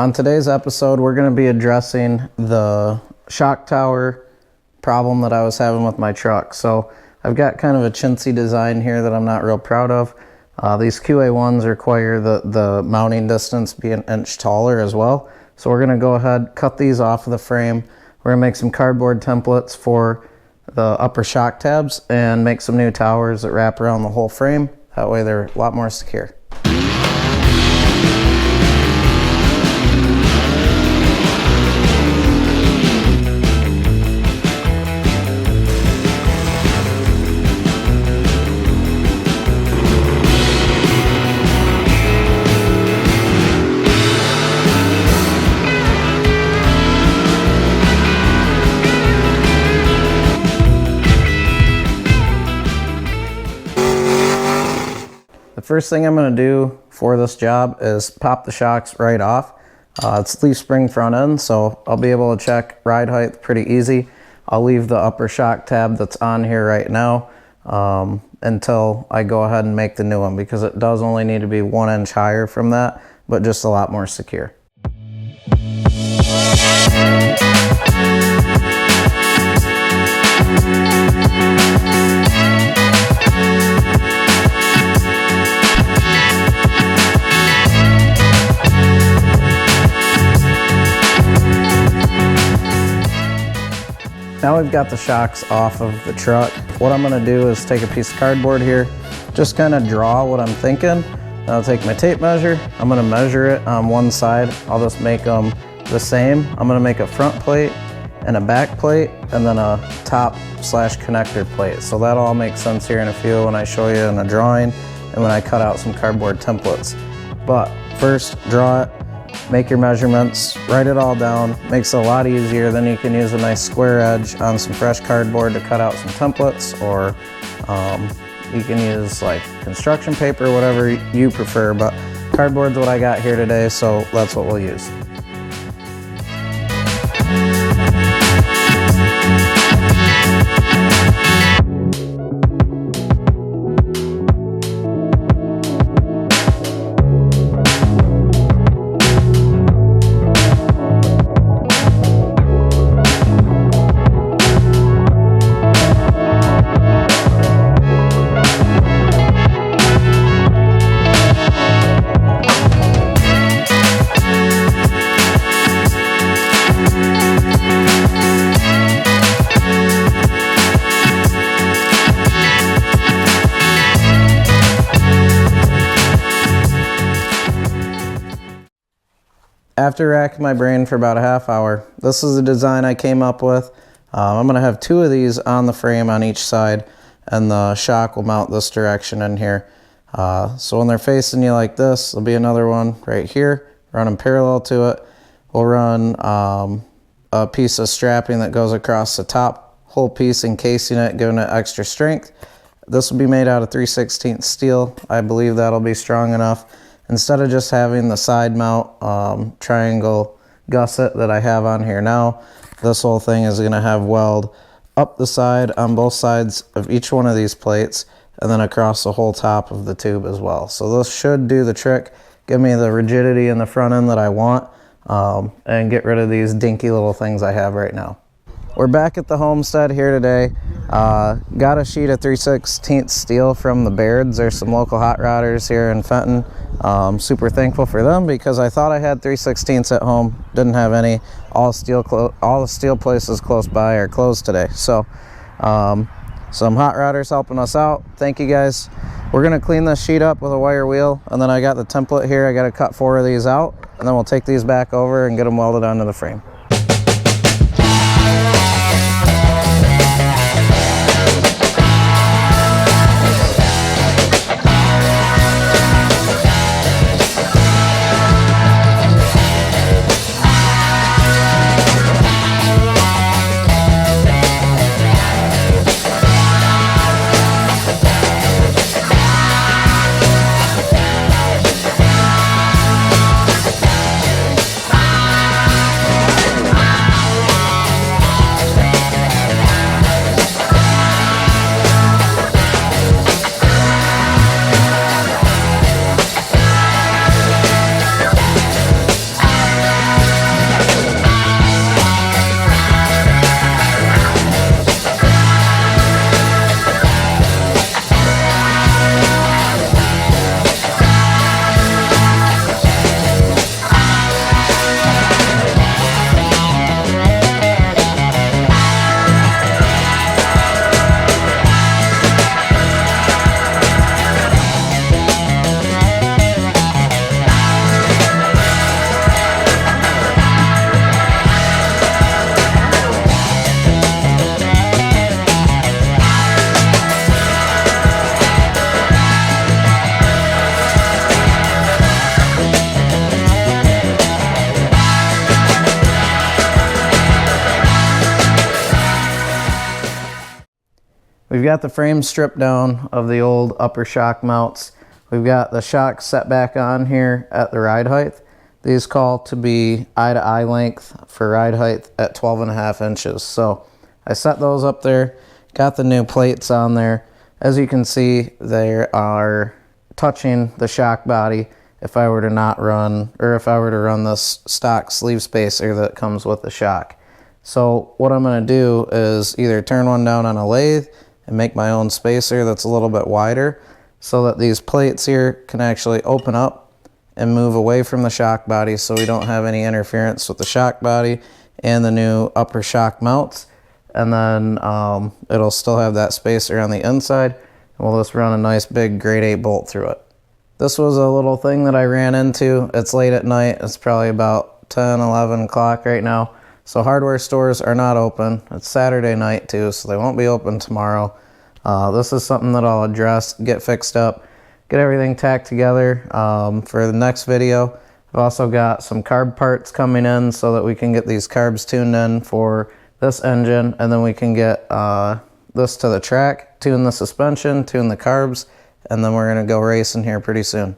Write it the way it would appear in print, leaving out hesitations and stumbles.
On today's episode, we're going to be addressing the shock tower problem that I was having with my truck. So I've got kind of a chintzy design here that I'm not real proud of. These QA1s require the mounting distance be an inch taller as well. So we're going to go ahead, cut these off of the frame. We're going to make some cardboard templates for the upper shock tabs and make some new towers that wrap around the whole frame. That way they're a lot more secure. The first thing I'm going to do for this job is pop the shocks right off. It's leaf spring front end, so I'll be able to check ride height pretty easy. I'll leave the upper shock tab that's on here right now until I go ahead and make the new one, because it does only need to be 1 inch higher from that, but just a lot more secure. Now we've got the shocks off of the truck. What I'm gonna do is take a piece of cardboard here, just kind of draw what I'm thinking. Then I'll take my tape measure. I'm gonna measure it on one side. I'll just make them the same. I'm gonna make a front plate and a back plate and then a top/connector plate. So that'll all make sense here in a few when I show you in a drawing and when I cut out some cardboard templates. But first, draw it. Make your measurements, write it all down. Makes it a lot easier. Then you can use a nice square edge on some fresh cardboard to cut out some templates, or you can use like construction paper, whatever you prefer, but cardboard's what I got here today, so that's what we'll use. After racking my brain for about a half hour, this is the design I came up with. I'm going to have 2 of these on the frame on each side, and the shock will mount this direction in here. So when they're facing you like this, there'll be another one right here, run them parallel to it. We'll run a piece of strapping that goes across the top, whole piece encasing it, giving it extra strength. This will be made out of 3/16 steel. I believe that'll be strong enough. Instead of just having the side mount triangle gusset that I have on here now, this whole thing is going to have weld up the side on both sides of each one of these plates, and then across the whole top of the tube as well. So this should do the trick, give me the rigidity in the front end that I want, and get rid of these dinky little things I have right now. We're back at the homestead here today. Got a sheet of 3/16 steel from the Bairds. There's some local hot rodders here in Fenton. Super thankful for them, because I thought I had 3/16 at home, didn't have any. All the steel places close by are closed today. So some hot rodders helping us out. Thank you guys. We're gonna clean this sheet up with a wire wheel, and then I got the template here. I gotta cut 4 of these out, and then we'll take these back over and get them welded onto the frame. We've got the frame stripped down of the old upper shock mounts. We've got the shock set back on here at the ride height. These call to be eye-to-eye length for ride height at 12.5 inches. So I set those up there, got the new plates on there. As you can see, they are touching the shock body if I were to not run, or if I were to run this stock sleeve spacer that comes with the shock. So what I'm going to do is either turn one down on a lathe and make my own spacer that's a little bit wider so that these plates here can actually open up and move away from the shock body so we don't have any interference with the shock body and the new upper shock mounts. And then it'll still have that spacer on the inside, and we'll just run a nice big grade 8 bolt through it. This was a little thing that I ran into. It's late at night. It's probably about 10, 11 o'clock right now. So hardware stores are not open. It's Saturday night too, so they won't be open tomorrow. This is something that I'll address, get fixed up, get everything tacked together for the next video. I've also got some carb parts coming in so that we can get these carbs tuned in for this engine, and then we can get this to the track, tune the suspension, tune the carbs, and then we're going to go racing here pretty soon.